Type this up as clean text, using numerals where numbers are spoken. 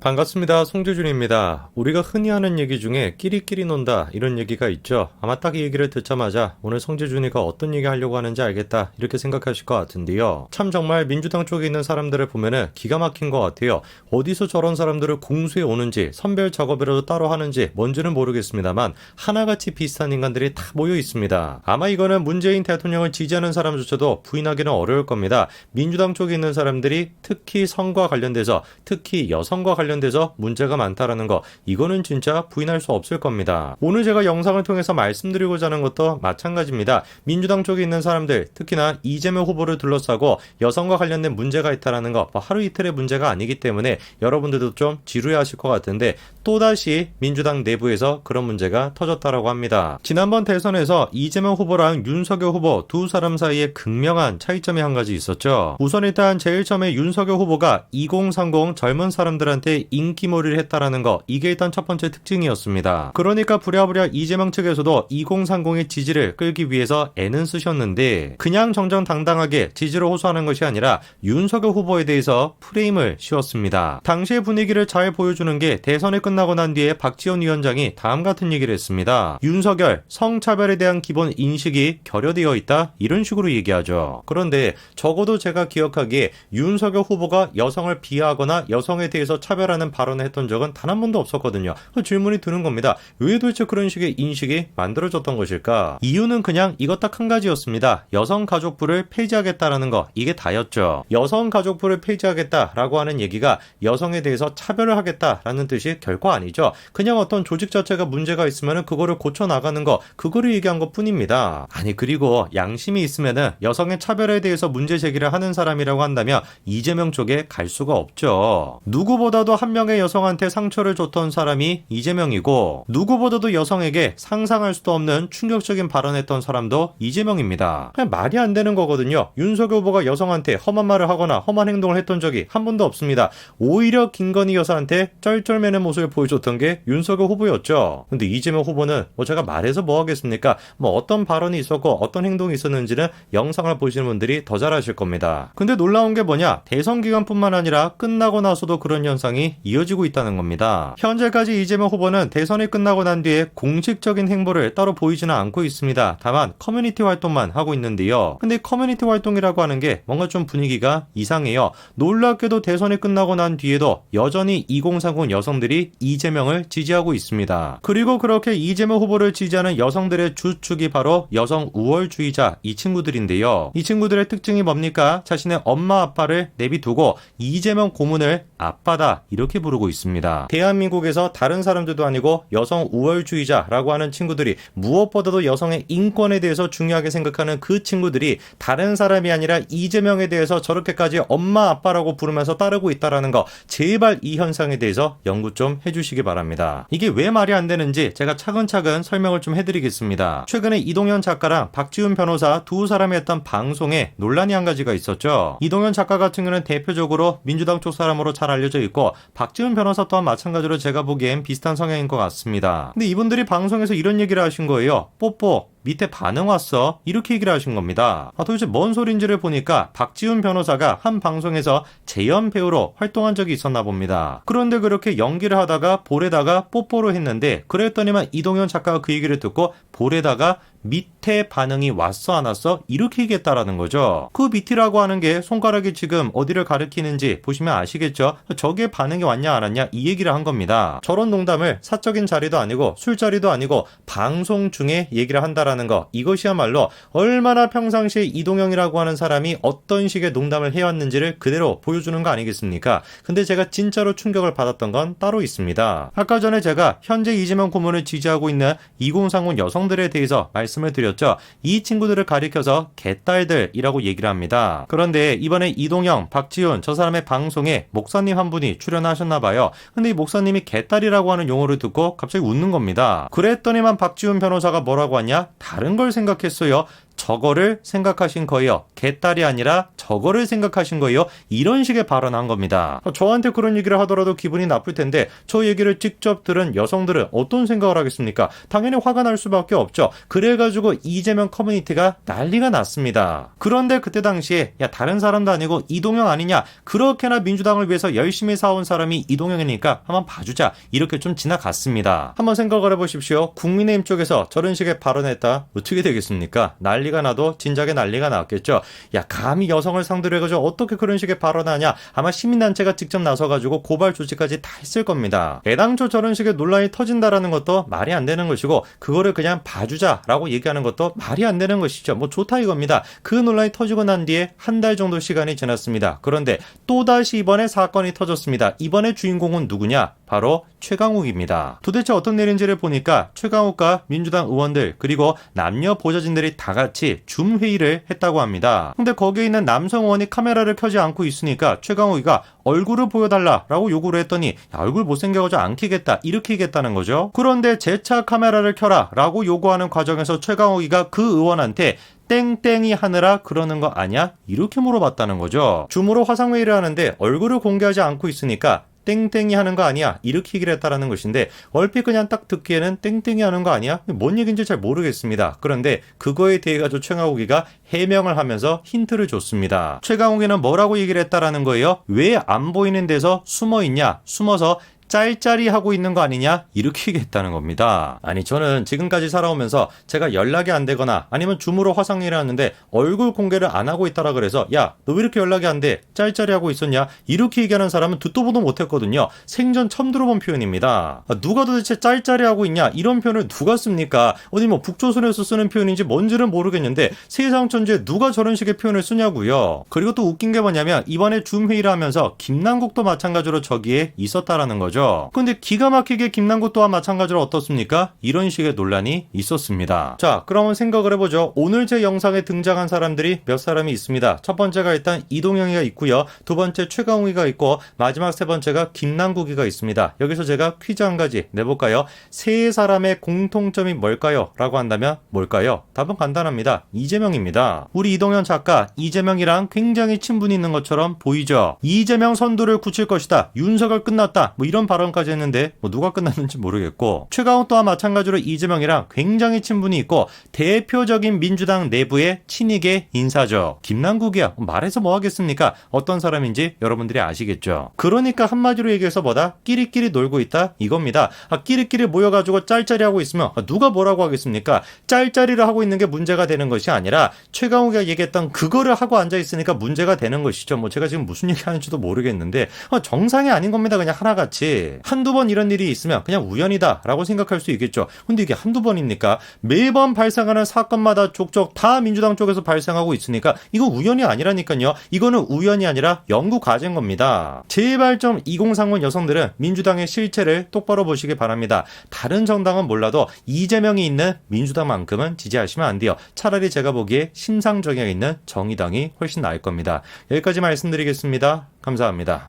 반갑습니다. 송재준입니다. 우리가 흔히 하는 얘기 중에 끼리끼리 논다 이런 얘기가 있죠. 아마 딱 이 얘기를 듣자마자 오늘 송재준이가 어떤 얘기 하려고 하는지 알겠다 이렇게 생각하실 것 같은데요. 참 정말 민주당 쪽에 있는 사람들을 보면은 기가 막힌 것 같아요. 어디서 저런 사람들을 공수해 오는지 선별 작업이라도 따로 하는지 뭔지는 모르겠습니다만 하나같이 비슷한 인간들이 다 모여 있습니다. 아마 이거는 문재인 대통령을 지지하는 사람조차도 부인하기는 어려울 겁니다. 민주당 쪽에 있는 사람들이 특히 성과 관련돼서 특히 여성과 관련돼서 문제가 많다라는 거 이거는 진짜 부인할 수 없을 겁니다. 오늘 제가 영상을 통해서 말씀드리고자 하는 것도 마찬가지입니다. 민주당 쪽에 있는 사람들 특히나 이재명 후보를 둘러싸고 여성과 관련된 문제가 있다라는 거 하루 이틀의 문제가 아니기 때문에 여러분들도 좀 지루해하실 것 같은데 또다시 민주당 내부에서 그런 문제가 터졌다라고 합니다. 지난번 대선에서 이재명 후보랑 윤석열 후보 두 사람 사이에 극명한 차이점이 한 가지 있었죠. 우선 일단 제일 처음에 윤석열 후보가 2030 젊은 사람들한테 인기몰이를 했다라는 거 이게 일단 첫 번째 특징이었습니다. 그러니까 부랴부랴 이재명 측에서도 2030의 지지를 끌기 위해서 애는 쓰셨는데 그냥 정정당당하게 지지를 호소하는 것이 아니라 윤석열 후보에 대해서 프레임을 씌웠습니다. 당시의 분위기를 잘 보여주는 게 대선이 끝나고 난 뒤에 박지원 위원장이 다음 같은 얘기를 했습니다. 윤석열 성차별에 대한 기본 인식이 결여되어 있다 이런 식으로 얘기하죠. 그런데 적어도 제가 기억하기에 윤석열 후보가 여성을 비하하거나 여성에 대해서 차별하는 발언을 했던 적은 단 한 번도 없었거든요. 그 질문이 드는 겁니다. 왜 도대체 그런 식의 인식이 만들어졌던 것일까? 이유는 그냥 이것 딱 한 가지였습니다. 여성가족부를 폐지하겠다라는 거 이게 다였죠. 여성가족부를 폐지하겠다라고 하는 얘기가 여성에 대해서 차별을 하겠다라는 뜻이 결코 아니죠. 그냥 어떤 조직 자체가 문제가 있으면 그거를 고쳐나가는 거 그거를 얘기한 것 뿐입니다. 아니 그리고 양심이 있으면은 여성의 차별에 대해서 문제 제기를 하는 사람이라고 한다면 이재명 쪽에 갈 수가 없죠. 누구보다도 한 명의 여성한테 상처를 줬던 사람이 이재명이고 누구보다도 여성에게 상상할 수도 없는 충격적인 발언했던 사람도 이재명입니다. 그냥 말이 안 되는 거거든요. 윤석열 후보가 여성한테 험한 말을 하거나 험한 행동을 했던 적이 한 번도 없습니다. 오히려 김건희 여사한테 쩔쩔매는 모습을 보여줬던 게 윤석열 후보였죠. 근데 이재명 후보는 제가 말해서 뭐 하겠습니까? 어떤 발언이 있었고 어떤 행동이 있었는지는 영상을 보시는 분들이 더 잘 아실 겁니다. 근데 놀라운 게 뭐냐? 대선 기간뿐만 아니라 끝나고 나서도 그런 현상이 이어지고 있다는 겁니다. 현재까지 이재명 후보는 대선이 끝나고 난 뒤에 공식적인 행보를 따로 보이지는 않고 있습니다. 다만 커뮤니티 활동만 하고 있는데요. 근데 커뮤니티 활동이라고 하는 게 뭔가 좀 분위기가 이상해요. 놀랍게도 대선이 끝나고 난 뒤에도 여전히 2030 여성들이 이재명을 지지하고 있습니다. 그리고 그렇게 이재명 후보를 지지하는 여성들의 주축이 바로 여성 우월주의자 이 친구들인데요. 이 친구들의 특징이 뭡니까? 자신의 엄마 아빠를 내비두고 이재명 고문을 아빠다 이렇게 부르고 있습니다. 대한민국에서 다른 사람들도 아니고 여성 우월주의자라고 하는 친구들이 무엇보다도 여성의 인권에 대해서 중요하게 생각하는 그 친구들이 다른 사람이 아니라 이재명에 대해서 저렇게까지 엄마 아빠라고 부르면서 따르고 있다라는 거 제발 이 현상에 대해서 연구 좀 해주시기 바랍니다. 이게 왜 말이 안 되는지 제가 차근차근 설명을 좀 해드리겠습니다. 최근에 이동현 작가랑 박지훈 변호사 두 사람이 했던 방송에 논란이 한 가지가 있었죠. 이동현 작가 같은 경우는 대표적으로 민주당 쪽 사람으로 잘 알려져 있고 박지훈 변호사 또한 마찬가지로 제가 보기엔 비슷한 성향인 것 같습니다. 근데 이분들이 방송에서 이런 얘기를 하신 거예요. 뽀뽀 밑에 반응 왔어 이렇게 얘기를 하신 겁니다. 도대체 뭔 소린지를 보니까 박지훈 변호사가 한 방송에서 재연 배우로 활동한 적이 있었나 봅니다. 그런데 그렇게 연기를 하다가 볼에다가 뽀뽀를 했는데 그랬더니만 이동현 작가가 그 얘기를 듣고 볼에다가 밑에 반응이 왔어 안 왔어 이렇게 얘기했다라는 거죠. 그 밑이라고 하는 게 손가락이 지금 어디를 가리키는지 보시면 아시겠죠. 저게 반응이 왔냐 안 왔냐 이 얘기를 한 겁니다. 저런 농담을 사적인 자리도 아니고 술자리도 아니고 방송 중에 얘기를 한다라는 거 이것이야말로 얼마나 평상시에 이동영이라고 하는 사람이 어떤 식의 농담을 해왔는지를 그대로 보여주는 거 아니겠습니까? 근데 제가 진짜로 충격을 받았던 건 따로 있습니다. 아까 전에 제가 현재 이재명 고문을 지지하고 있는 2030 여성들에 대해서 말씀을 드렸죠. 이 친구들을 가리켜서 개딸들이라고 얘기를 합니다. 그런데 이번에 이동영, 박지훈 저 사람의 방송에 목사님 한 분이 출연하셨나 봐요. 근데 이 목사님이 개딸이라고 하는 용어를 듣고 갑자기 웃는 겁니다. 그랬더니만 박지훈 변호사가 뭐라고 하냐? 다른 걸 생각했어요. 저거를 생각하신 거예요. 개딸이 아니라 저거를 생각하신 거예요. 이런 식의 발언한 겁니다. 저한테 그런 얘기를 하더라도 기분이 나쁠 텐데 저 얘기를 직접 들은 여성들은 어떤 생각을 하겠습니까? 당연히 화가 날 수밖에 없죠. 그래가지고 이재명 커뮤니티가 난리가 났습니다. 그런데 그때 당시에 야 다른 사람도 아니고 이동영 아니냐? 그렇게나 민주당을 위해서 열심히 싸운 사람이 이동영이니까 한번 봐주자. 이렇게 좀 지나갔습니다. 한번 생각을 해보십시오. 국민의힘 쪽에서 저런 식의 발언했다. 어떻게 되겠습니까? 난리가 나도 진작에 난리가 났겠죠. 야 감히 여성을 상대로 해가지고 어떻게 그런 식의 발언하냐? 아마 시민단체가 직접 나서가지고 고발 조치까지 다 했을 겁니다. 애당초 저런 식의 논란이 터진다라는 것도 말이 안 되는 것이고 그거를 그냥 봐주자라고 얘기하는 것도 말이 안 되는 것이죠. 뭐 좋다 이겁니다. 그 논란이 터지고 난 뒤에 한 달 정도 시간이 지났습니다. 그런데 또다시 이번에 사건이 터졌습니다. 이번에 주인공은 누구냐? 바로 최강욱입니다. 도대체 어떤 일인지를 보니까 최강욱과 민주당 의원들 그리고 남녀 보좌진들이 다 같이 줌 회의를 했다고 합니다. 근데 거기에 있는 남성 의원이 카메라를 켜지 않고 있으니까 최강욱이가 얼굴을 보여달라라고 요구를 했더니 야, 얼굴 못생겨가지고 안 키겠다 이렇게 얘기했다는 거죠. 그런데 재차 카메라를 켜라 라고 요구하는 과정에서 최강욱이가 그 의원한테 땡땡이 하느라 그러는 거 아냐? 이렇게 물어봤다는 거죠. 줌으로 화상회의를 하는데 얼굴을 공개하지 않고 있으니까 땡땡이 하는 거 아니야? 이렇게 얘기를 했다라는 것인데 얼핏 그냥 딱 듣기에는 땡땡이 하는 거 아니야? 뭔 얘기인지 잘 모르겠습니다. 그런데 그거에 대해 가지고 최강욱이가 해명을 하면서 힌트를 줬습니다. 최강욱이는 뭐라고 얘기를 했다라는 거예요? 왜 안 보이는 데서 숨어 있냐? 숨어서 짤짤이 하고 있는 거 아니냐? 이렇게 얘기했다는 겁니다. 아니 저는 지금까지 살아오면서 제가 연락이 안 되거나 아니면 줌으로 화상회의를 하는데 얼굴 공개를 안 하고 있다라 그래서 야 너 왜 이렇게 연락이 안 돼? 짤짤이 하고 있었냐? 이렇게 얘기하는 사람은 듣도 보도 못했거든요. 생전 처음 들어본 표현입니다. 누가 도대체 짤짤이 하고 있냐? 이런 표현을 누가 씁니까? 어디 뭐 북조선에서 쓰는 표현인지 뭔지는 모르겠는데 세상 천지에 누가 저런 식의 표현을 쓰냐고요. 그리고 또 웃긴 게 뭐냐면 이번에 줌 회의를 하면서 김남국도 마찬가지로 저기에 있었다라는 거죠. 근데 기가 막히게 김남국 또한 마찬가지로 어떻습니까? 이런 식의 논란이 있었습니다. 자, 그러면 생각을 해보죠. 오늘 제 영상에 등장한 사람들이 몇 사람이 있습니다. 첫 번째가 일단 이동영이가 있고요. 두 번째 최강욱이가 있고 마지막 세 번째가 김남국이가 있습니다. 여기서 제가 퀴즈 한 가지 내볼까요? 세 사람의 공통점이 뭘까요? 라고 한다면 뭘까요? 답은 간단합니다. 이재명입니다. 우리 이동현 작가 이재명이랑 굉장히 친분이 있는 것처럼 보이죠? 이재명 선두를 굳힐 것이다. 윤석열 끝났다. 뭐 이런 발언까지 했는데 뭐 누가 끝났는지 모르겠고 최강욱 또한 마찬가지로 이재명이랑 굉장히 친분이 있고 대표적인 민주당 내부의 친이계 인사죠. 김남국이야. 말해서 뭐 하겠습니까? 어떤 사람인지 여러분들이 아시겠죠. 그러니까 한마디로 얘기해서 뭐다? 끼리끼리 놀고 있다? 이겁니다. 끼리끼리 모여가지고 짤짤이 하고 있으면 누가 뭐라고 하겠습니까? 짤짤이를 하고 있는 게 문제가 되는 것이 아니라 최강욱이가 얘기했던 그거를 하고 앉아있으니까 문제가 되는 것이죠. 뭐 제가 지금 무슨 얘기 하는지도 모르겠는데 정상이 아닌 겁니다. 그냥 하나같이. 한두 번 이런 일이 있으면 그냥 우연이다 라고 생각할 수 있겠죠. 근데 이게 한두 번입니까? 매번 발생하는 사건마다 족족 다 민주당 쪽에서 발생하고 있으니까 이거 우연이 아니라니까요. 이거는 우연이 아니라 연구 과제인 겁니다. 제발 좀 2030 여성들은 민주당의 실체를 똑바로 보시기 바랍니다. 다른 정당은 몰라도 이재명이 있는 민주당만큼은 지지하시면 안 돼요. 차라리 제가 보기에 심상정에 있는 정의당이 훨씬 나을 겁니다. 여기까지 말씀드리겠습니다. 감사합니다.